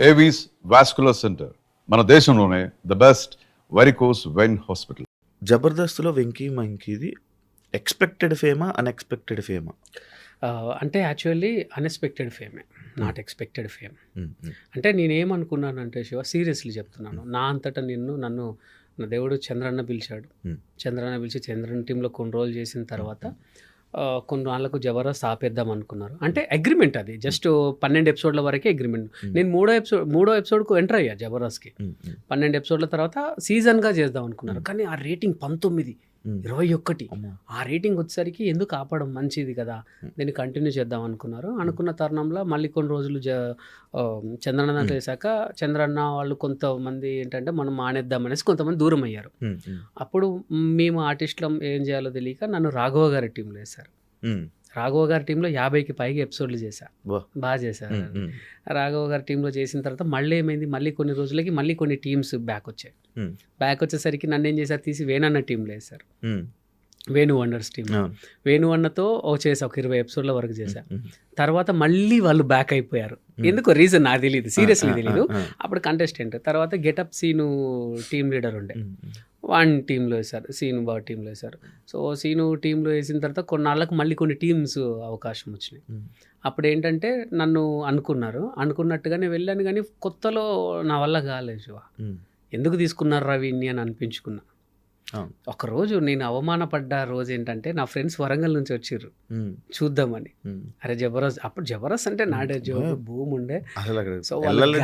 Avis vascular centre, మన దేశంలోనే the best varicose vein hospital. జబర్దస్త్లో వెంకీ మంకీది ఎక్స్పెక్టెడ్ ఫేమా, అన్ఎక్స్పెక్టెడ్ ఫేమా? అంటే యాక్చువల్లీ అన్ఎక్స్పెక్టెడ్ ఫేమే, నాట్ ఎక్స్పెక్టెడ్ ఫేమ్. అంటే నేనేమనుకున్నానంటే శివ, సీరియస్లీ చెప్తున్నాను, నా అంతటా నన్ను నా దేవుడు చంద్రన్న పిలిచాడు. చంద్రన్న పిలిచి చంద్రన్న టీంలో కొన్ని రోజులు చేసిన తర్వాత కొన్ని వాళ్ళకు జబర్దస్త్ ఆపేద్దాం అనుకున్నారు. అంటే అగ్రిమెంట్, అది జస్ట్ 12 ఎపిసోడ్ల వరకే అగ్రిమెంట్. నేను మూడో ఎపిసోడ్కు ఎంటర్ అయ్యా జబర్దస్త్కి. 12 ఎపిసోడ్ల తర్వాత సీజన్గా చేద్దాం అనుకున్నారు. కానీ ఆ రేటింగ్ 19, 21 ఆ రేటింగ్ వచ్చేసరికి ఎందుకు ఆపడం, మంచిది కదా, దీన్ని కంటిన్యూ చేద్దాం అనుకున్నారు. అనుకున్న తరుణంలో మళ్ళీ కొన్ని రోజులు చంద్రన్న దాంట్లో వేసాక చంద్రన్న వాళ్ళు కొంతమంది ఏంటంటే మనం మానేద్దాం అనేసి కొంతమంది దూరం అయ్యారు. అప్పుడు మేము ఆర్టిస్టులం ఏం చేయాలో తెలియక నన్ను రాఘవ గారి టీంలో వేశారు. రాఘవ గారి టీంలో 50కి పైగా ఎపిసోడ్లు చేశా, బాగా చేశారు. రాఘవ గారి టీంలో చేసిన తర్వాత మళ్ళీ ఏమైంది, మళ్ళీ కొన్ని రోజులకి మళ్ళీ కొన్ని టీమ్స్ బ్యాక్ వచ్చాయి. బ్యాక్ వచ్చేసరికి నన్ను ఏం చేశారు, తీసి వేణన్న టీంలో వేశారు. వేణు వండర్స్ టీమ్, వేణు అన్నతో చేసా, ఒక 20 ఎపిసోడ్ల వరకు చేశా. తర్వాత మళ్ళీ వాళ్ళు బ్యాక్ అయిపోయారు. ఎందుకో రీజన్ నాకు తెలియదు, సీరియస్లీ తెలియదు. అప్పుడు కంటెస్టెంట్ తర్వాత గెటప్ సీను టీమ్ లీడర్ ఉండే, వాన్ టీంలో వేశారు, సీను బాబు టీంలో వేశారు. సో సీను టీంలో వేసిన తర్వాత కొన్నాళ్ళకు మళ్ళీ కొన్ని టీమ్స్ అవకాశం వచ్చినాయి. అప్పుడు ఏంటంటే నన్ను అనుకున్నట్టుగానే వెళ్ళాను, కానీ కొత్తలో నా వల్ల కాలేదు శివ. ఎందుకు తీసుకున్నారు రవిని అని అనిపించుకున్నా. ఒకరోజు నేను అవమానపడ్డ రోజు ఏంటంటే, నా ఫ్రెండ్స్ వరంగల్ నుంచి వచ్చిర్రు చూద్దామని. అరే జబర్దస్త్, అప్పుడు జబర్దస్త్ అంటే నాడే భూమి ఉండే. సో వాళ్ళు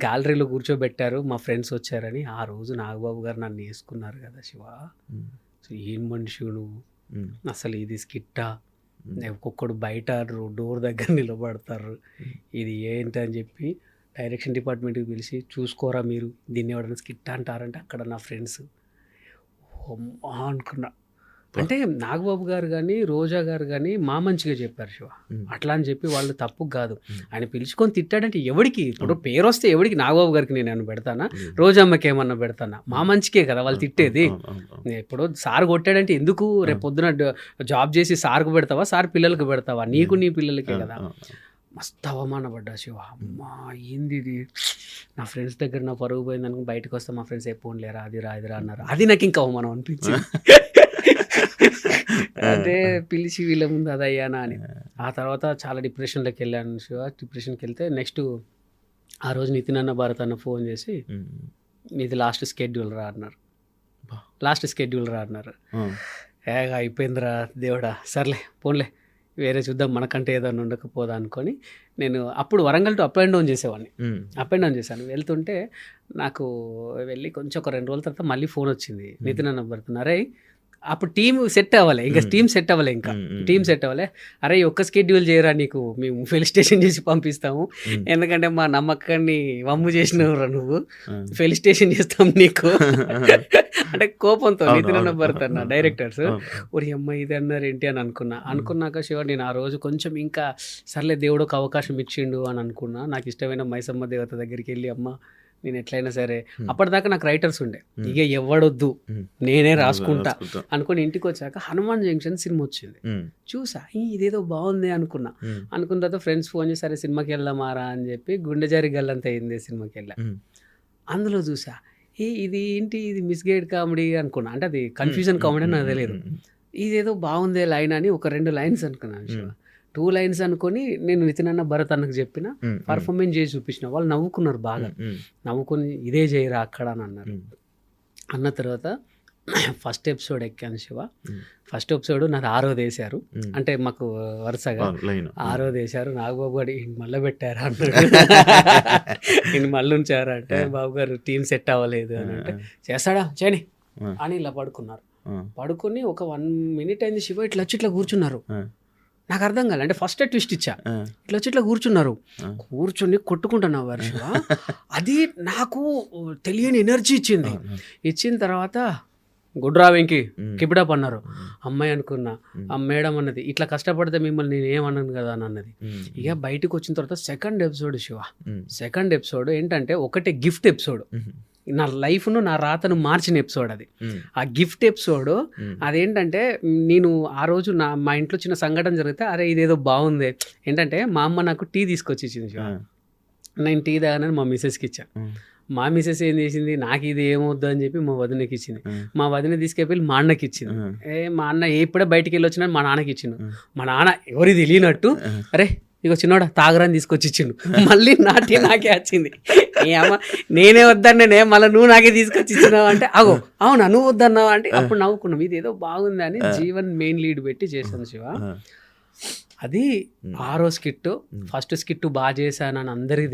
గ్యాలరీలో కూర్చోబెట్టారు, మా ఫ్రెండ్స్ వచ్చారని. ఆ రోజు నాగబాబు గారు నన్ను వేసుకున్నారు కదా శివ. సో ఏం మనిషి నువ్వు, అసలు ఇది స్కిట్టా, ఒక్కొక్కడు బయట డోర్ దగ్గర నిలబడతారు, ఇది ఏంటి అని చెప్పి డైరెక్షన్ డిపార్ట్మెంట్కి పిలిచి, చూసుకోరా మీరు దీన్ని ఎవరైనా స్కిట్ అంటారంటే అక్కడ నా ఫ్రెండ్స్ అనుకున్నా. అంటే నాగబాబు గారు కానీ రోజా గారు కానీ మా మంచిగా చెప్పారు శివ. అట్లా అని చెప్పి వాళ్ళు తప్పు కాదు, ఆయన పిలుచుకొని తిట్టాడంటే ఎవడికి, ఇప్పుడు పేరు వస్తే ఎవడికి, నాగబాబు గారికి నేను ఏమన్నా పెడతానా, రోజమ్మకి ఏమన్నా పెడతానా, మా మంచికే కదా వాళ్ళు తిట్టేది. ఇప్పుడు సార్ కొట్టాడంటే ఎందుకు, రేపు పొద్దున జాబ్ చేసి సార్కు పెడతావా, సార్ పిల్లలకు పెడతావా, నీకు నీ పిల్లలకే కదా. మస్తు అవమానపడ్డా శివ. అమ్మా ఏంది ఇది, నా ఫ్రెండ్స్ దగ్గర నా పరుగు పోయింది అనుకుని బయటకు వస్తే మా ఫ్రెండ్స్ ఎప్పుడు లేరా అది రా అన్నారు. అది నాకు ఇంకా అవమానం అనిపించింది. అదే పిలిచి వీళ్ళ ముందు అది అయ్యానా అని. ఆ తర్వాత చాలా డిప్రెషన్లోకి వెళ్ళాను శివ. డిప్రెషన్కి వెళ్తే నెక్స్ట్ ఆ రోజు నితిన్ అన్న భారత్ అన్న ఫోన్ చేసి, ఇది లాస్ట్ స్కెడ్యూల్ రా అన్నారు. అయిపోయిందిరా దేవుడా, సర్లే పోన్లే వేరే చూద్దాం, మనకంటే ఏదైనా ఉండకపోదా అనుకొని నేను అప్పుడు Warangal to up and down చేశాను. వెళ్తుంటే నాకు వెళ్ళి కొంచెం ఒక 2 రోజుల తర్వాత మళ్ళీ ఫోన్ వచ్చింది, నితిన్ అన్న పడుతున్నారే. అప్పుడు టీం సెట్ అవ్వాలి, టీం సెట్ అవ్వాలి. అరే ఒక్క స్కెడ్యూల్ చేయరా, నీకు మేము ఫెలిస్టేషన్ చేసి పంపిస్తాము, ఎందుకంటే మా నమ్మకాన్ని వమ్ము చేసినవురా నువ్వు, ఫెలిస్టేషన్ చేస్తాం నీకు అంటే కోపంతో నితిన్ అన్న పడుతున్నా డైరెక్టర్స్. ఒరి అమ్మ ఇది అన్నారు ఏంటి అని అనుకున్నాక శివ, నేను ఆ రోజు కొంచెం ఇంకా సర్లే దేవుడు ఒక అవకాశం ఇచ్చిండు అని అనుకున్నా. నాకు ఇష్టమైన మైసమ్మ దేవత దగ్గరికి వెళ్ళి, అమ్మ నేను ఎట్లయినా సరే, అప్పటిదాకా నాకు రైటర్స్ ఉండే, ఇక ఎవడొద్దు నేనే రాసుకుంటా అనుకుని ఇంటికి వచ్చాక హనుమాన్ జంక్షన్ సినిమా వచ్చింది, చూసా ఇదేదో బాగుంది అనుకున్న తర్వాత ఫ్రెండ్స్ ఫోన్ చేసి, సరే సినిమాకి వెళ్దామారా అని చెప్పి గుండె జారి గల్లంత అయింది సినిమాకి వెళ్ళా. అందులో చూసా, ఇది ఏంటి, ఇది మిస్గైడ్ కామెడీ అనుకున్నా, అంటే అది కన్ఫ్యూజన్ కామెడీ అని నాకు తెలియదు. ఇదేదో బాగుందే లైన్ అని ఒక 2 లైన్స్ అనుకున్నాను, 2 లైన్స్ అనుకొని నేను నితిన్ అన్న భరత్ అన్నకు చెప్పిన, పర్ఫార్మెన్స్ చేసి చూపించిన. వాళ్ళు నవ్వుకున్నారు బాగా, నవ్వుకొని ఇదే చేయరా అక్కడ అని అన్నారు. అన్న తర్వాత ఫస్ట్ ఎపిసోడ్ ఎక్కాను శివ. ఫస్ట్ ఎపిసోడ్ నాది 6వది వేశారు, అంటే మాకు వరుసగా 6వది వేశారు. నాగబాబు గారు మళ్ళీ పెట్టారా అన్నాడు, నేను మళ్ళీ ఉంచారా అంటే, బాబు గారు టీం సెట్ అవ్వలేదు అని అంటే, చేస్తాడా చేయని అని ఇలా పడుకుని ఒక 1 minute అయింది శివ. ఇట్లా కూర్చున్నారు, నాకు అర్థం కాలే, అంటే ఫస్ట్ ట్విస్ట్ ఇచ్చా, ఇట్లా కూర్చొని కొట్టుకుంటున్నా వర్ష. అది నాకు తెలియని ఎనర్జీ ఇచ్చిన తర్వాత గుడ్రా వెంకి కిపిడప్ అన్నారు. అమ్మాయి అనుకున్నా, ఆ మేడం అన్నది ఇట్లా కష్టపడితే మిమ్మల్ని నేను ఏమన్నాను కదా అని అన్నది. ఇక బయటకు వచ్చిన తర్వాత సెకండ్ ఎపిసోడ్ ఏంటంటే ఒకటే గిఫ్ట్ ఎపిసోడ్, నా లైఫ్ను నా రాతను మార్చిన ఎపిసోడ్ అది. ఆ గిఫ్ట్ ఎపిసోడ్ అదేంటంటే, నేను ఆ రోజు మా ఇంట్లో చిన్న సంఘటన జరిగితే, అరే ఇదేదో బాగుంది ఏంటంటే, మా అమ్మ నాకు టీ తీసుకొచ్చి ఇచ్చింది. నేను టీ తాగానని మా మిస్సెస్కి ఇచ్చాను. మా మిస్సెస్ ఏం చేసింది, నాకు ఇది ఏమవుద్దు అని చెప్పి మా వదినకి ఇచ్చింది. మా వదిన తీసుకెళ్ళి మా అన్నకి ఇచ్చింది. మా అన్న ఎప్పుడే బయటికి వెళ్ళి వచ్చినా మా నాన్నకి ఇచ్చిండు. మా నాన్న ఎవరి తెలియనట్టు అరే ఇక చిన్నోడా తాగరాని తీసుకొచ్చి ఇచ్చిండు. మళ్ళీ నాకే వచ్చింది. అమ్మ నేనే వద్దన్నే మళ్ళీ నువ్వు నాకే తీసుకొచ్చి ఇచ్చినావు అంటే అగో అవునా నువ్వు వద్దన్నావు అంటే అప్పుడు నవ్వుకున్నాం. ఇది ఏదో బాగుంది అని జీవన్ మెయిన్ లీడ్ పెట్టి చేశాను శివ. అది 6వ స్కిట్. ఫస్ట్ స్కిట్ బాగా చేశానని అందరికీ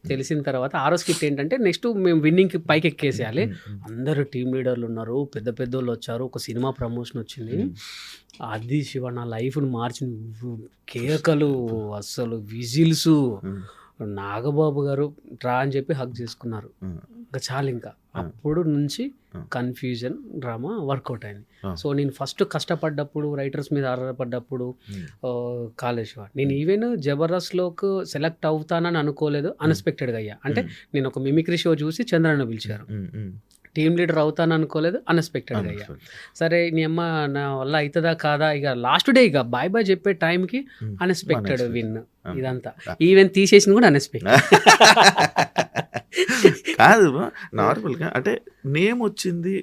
తెలిసిన తర్వాత 6వ స్కిట్ ఏంటంటే నెక్స్ట్ మేము విన్నింగ్కి పైకి ఎక్కేసేయాలి. అందరూ టీం లీడర్లు ఉన్నారు, పెద్ద పెద్దోళ్ళు వచ్చారు, ఒక సినిమా ప్రమోషన్ వచ్చింది. అది శివ నా లైఫ్ని మార్చింది. కేకలు, అస్సలు విజిల్స్, నాగబాబు గారు డ్రా అని చెప్పి హక్ చేసుకున్నారు. ఇంకా చాలు. ఇంకా అప్పుడు నుంచి కన్ఫ్యూజన్ డ్రామా వర్కౌట్ అయింది. సో నేను ఫస్ట్ కష్టపడ్డప్పుడు, రైటర్స్ మీద ఆధారపడ్డప్పుడు కాలేజ్ నేను ఈవెన్ జబర్దస్త్లోకి సెలెక్ట్ అవుతానని అనుకోలేదు, అన్ఎక్స్పెక్టెడ్గా అయ్యా. అంటే నేను ఒక మిమిక్రీ షో చూసి చంద్రన్న పిలిచారు. టీమ్ లీడర్ అవుతాను అనుకోలేదు, అన్ఎక్స్పెక్టెడ్గా అయ్యా. సరే నీ అమ్మ నా వల్ల అవుతుందా కాదా, ఇక లాస్ట్ డే ఇక బాయ్ బాయ్ చెప్పే టైంకి అన్ఎక్స్పెక్టెడ్ విన్. ఇదంతా ఈవెన్ తీసేసింది కూడా అన్ఎక్స్పెక్టెడ్ కాదు. నార్మల్గా అంటే నేమ్ వచ్చింది,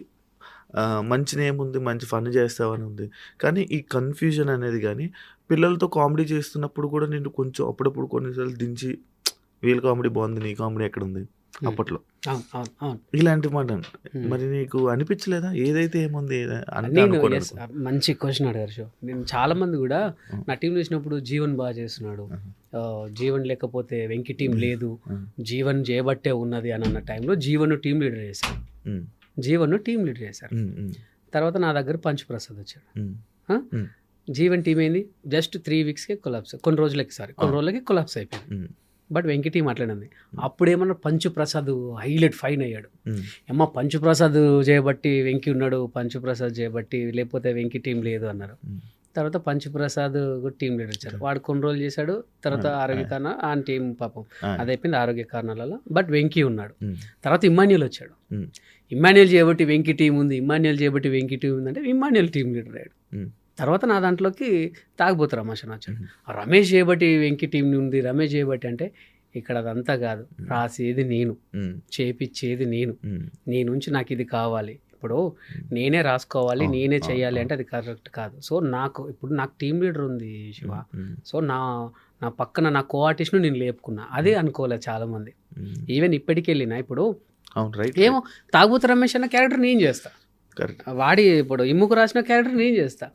మంచి నేమ్ ఉంది, మంచి ఫన్ చేస్తావని ఉంది. కానీ ఈ కన్ఫ్యూజన్ అనేది కానీ పిల్లలతో కామెడీ చేస్తున్నప్పుడు కూడా నేను కొంచెం అప్పుడప్పుడు కొన్నిసార్లు దించి వీళ్ళ కామెడీ బాగుంది, నీ కామెడీ ఎక్కడ ఉంది అప్పట్లో ఇలాంటి మాట. మరి నీకు అనిపించలేదా ఏదైతే ఏముంది? మంచి క్వశ్చన్ అడిగారు షో. నేను చాలా మంది కూడా నా టీం చూసినప్పుడు జీవన్ బాగా చేస్తున్నాడు, జీవన్ లేకపోతే వెంకీ టీం లేదు, జీవన్ చేయబట్టే ఉన్నది అని అన్న టైంలో జీవన్ టీం లీడర్ చేశారు. తర్వాత నా దగ్గర పంచ్ ప్రసాద్ వచ్చాడు. జీవన్ టీం ఏంది జస్ట్ 3 వీక్స్కే కొలాప్స్, కొన్ని రోజులకి కొలాప్స్ అయిపోయింది. బట్ వెంకీ టీం అట్లనే. అప్పుడు ఏమన్నా పంచు ప్రసాద్ హైలైట్ ఫైన్ అయ్యాడు. ఏమో పంచు ప్రసాద్ చేయబట్టి వెంకీ ఉన్నాడు, పంచు ప్రసాద్ చేయబట్టి లేకపోతే వెంకీ టీం లేదు అన్నారు. తర్వాత పంచు ప్రసాద్ టీం లీడర్ వచ్చాడు. వాడు కొన్ని రోజులు చేశాడు. తర్వాత ఆరోగ్య కారణాలు ఆ టీం పాపం అది అయిపోయింది ఆరోగ్య కారణాలలో. బట్ వెంకీ ఉన్నాడు. తర్వాత ఇమ్మాన్యుయల్ వచ్చాడు. ఇమ్మాన్యుయల్ చేయబట్టి వెంకీ టీం ఉంది, ఇమ్మాన్యుయల్ చేయబట్టి వెంకీ టీం ఉంది అంటే ఇమ్మాన్యుయల్ టీం లీడర్ అయ్యాడు. తర్వాత నా దాంట్లోకి తాగిపోతు రమేష్ అని వచ్చాడు. రమేష్ చేయబట్టి వెంకీ టీం ఉంది, రమేష్ చేయబట్టి అంటే ఇక్కడ అదంతా కాదు, రాసేది నేను, చేపిచ్చేది నేను నుంచి నాకు ఇది కావాలి, ఇప్పుడు నేనే రాసుకోవాలి, నేనే చేయాలి అంటే అది కరెక్ట్ కాదు. సో నాకు టీం లీడర్ ఉంది శివ. సో నా పక్కన నా కో ఆర్టిస్ట్ను నేను లేపుకున్నా. అదే అనుకోలేదు చాలామంది. ఈవెన్ ఇప్పటికి వెళ్ళినా ఇప్పుడు ఏమో తాగుబోతు రమేష్ అన్న క్యారెక్టర్ నేను చేస్తా, వాడి ఇప్పుడు ఇమ్ముకు రాసిన క్యారెక్టర్ నేను చేస్తా,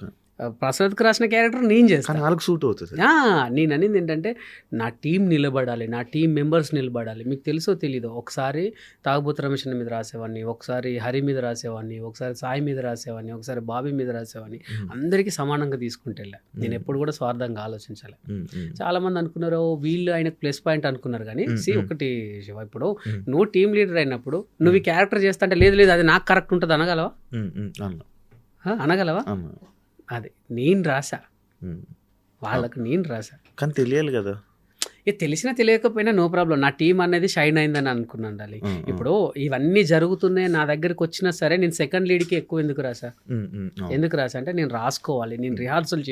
ప్రసాద్కి రాసిన క్యారెక్టర్ నేను చేస్తాను, వాళ్ళకి సూట్ అవుతుంది. నేను అనేది ఏంటంటే నా టీం నిలబడాలి, నా టీం మెంబర్స్ నిలబడాలి. మీకు తెలుసో తెలీదో ఒకసారి తాగుబోతు రమేష్ మీద రాసేవాడిని, ఒకసారి హరి మీద రాసేవాడిని, ఒకసారి సాయి మీద రాసేవాడిని, ఒకసారి బాబీ మీద రాసేవాడిని. అందరికీ సమానంగా తీసుకుంటే వెళ్ళా. నేను ఎప్పుడు కూడా స్వార్థంగా ఆలోచించాలి. చాలా మంది అనుకున్నారు వీళ్ళు ఆయనకు ప్లస్ పాయింట్ అనుకున్నారు. కానీ ఒకటి శివ, ఇప్పుడు నువ్వు టీం లీడర్ అయినప్పుడు నువ్వు ఈ క్యారెక్టర్ చేస్తా అంటే లేదు అది నాకు కరెక్ట్ ఉంటుంది అనగలవా? అది నేను రాసా, వాళ్ళకు నేను రాసా. కానీ తెలియాలి కదా, తెలిసినా తెలియకపోయినా నో ప్రాబ్లం. నా టీం అనేది షైన్ అయిందని అనుకున్నాను ఉండాలి. ఇప్పుడు ఇవన్నీ జరుగుతున్నాయి నా దగ్గరికి వచ్చినా సరే నేను సెకండ్ లీడ్కి ఎక్కువ ఎందుకు రాసా అంటే నేను రాసుకోవాలి, నేను రిహార్సల్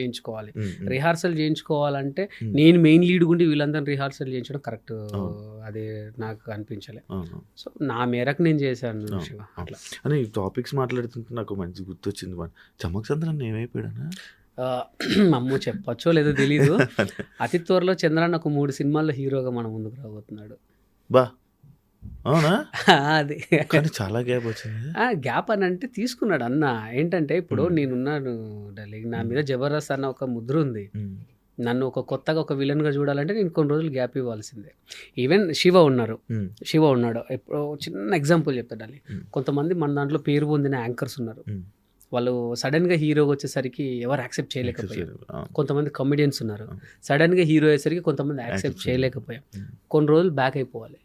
చేయించుకోవాలంటే నేను మెయిన్ లీడ్ గుండి వీళ్ళందరినీ రిహార్సల్ చేయించడం కరెక్ట్, అది నాకు అనిపించలే. సో నా మేరకు నేను చేశాను శివ. అట్లా అని టాపిక్స్ మాట్లాడుతుంటే నాకు మంచి గుర్తొచ్చింది. చమక్ చంద్రన్ ఏమైపోయాడనా? అమ్మో చెప్పచ్చో లేదో తెలీదు. అతి త్వరలో చంద్రన్న ఒక 3 సినిమాల్లో హీరోగా మన ముందుకు రాబోతున్నాడు. బా అవునా? అది చాలా గ్యాప్ వచ్చింది. గ్యాప్ అని అంటే తీసుకున్నాడు అన్న. ఏంటంటే ఇప్పుడు నేనున్నాను డార్లింగ్, నా మీద జబర్దస్త్ అన్న ఒక ముద్ర ఉంది. నన్ను కొత్తగా ఒక విలన్గా చూడాలంటే నేను కొన్ని రోజులు గ్యాప్ ఇవ్వాల్సిందే. ఈవెన్ శివ ఉన్నాడు. ఇప్పుడు చిన్న ఎగ్జాంపుల్ చెప్తాడు. కొంతమంది మన దాంట్లో పేరు పొందిన యాంకర్స్ ఉన్నారు, వాళ్ళు సడన్గా హీరోగా వచ్చేసరికి ఎవరు యాక్సెప్ట్ చేయలేకపోయారు. కొంతమంది కమెడియన్స్ ఉన్నారు, సడన్గా హీరో అయ్యేసరికి కొంతమంది యాక్సెప్ట్ చేయలేకపోయాం. కొన్ని రోజులు బ్యాక్ అయిపోవాలి.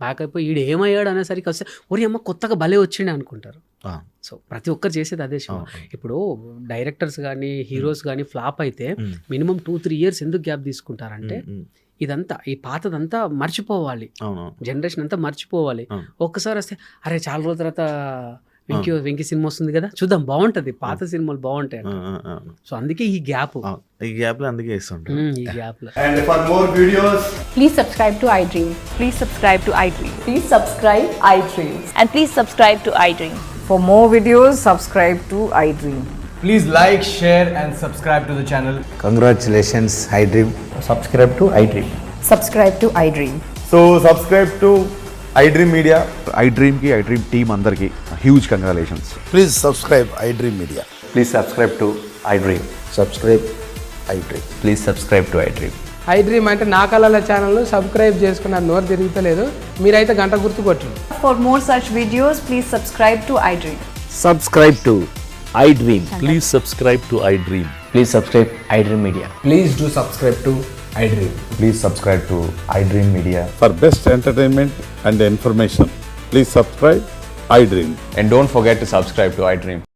బ్యాక్ అయిపోయి ఈడు ఏమయ్యాడు అనేసరికి వస్తే ఒరి అమ్మ కొత్తగా భలే వచ్చిండే అనుకుంటారు. సో ప్రతి ఒక్కరు చేసేది అదే శివ. ఇప్పుడు డైరెక్టర్స్ కానీ హీరోస్ కానీ ఫ్లాప్ అయితే మినిమం 2-3 ఇయర్స్ ఎందుకు గ్యాప్ తీసుకుంటారంటే ఇదంతా ఈ పాతదంతా మర్చిపోవాలి, జనరేషన్ అంతా మర్చిపోవాలి. ఒక్కసారి వస్తే అరే చాలా రోజుల తర్వాత వెంకీ సినిమా వస్తుంది కదా, చూద్దాం, బాగుంటది, పాత సినిమాలు బాగుంటాయి. సో అందుకే ఈ గ్యాప్, ఈ గ్యాప్లో అందుకే ఇస్తుంటాం. ఈ గ్యాప్ లో. And for more videos, Please subscribe to iDream. Please subscribe to iDream. Please subscribe iDream. And please subscribe to iDream. For more videos, subscribe to iDream. please like, share, and subscribe to the channel. Congratulations, iDream. Subscribe to iDream. Subscribe to iDream. So subscribe to iDream Media. iDream की iDream team अंदर की huge congratulations. Please subscribe iDream Media. Please subscribe to iDream. Subscribe iDream. Please subscribe to iDream. iDream అంటే నా కళల channel subscribe చేసుకున్నారు, నోరు తిరుగుతలేదు, మీరైతే గంట గుర్తు కొట్టండి. For more such videos, please subscribe to iDream. Subscribe to iDream. Please subscribe to iDream. Please subscribe iDream Media. Please do subscribe to iDream. Please subscribe to iDream Media. For best entertainment and information, please subscribe iDream. And don't forget to subscribe to iDream.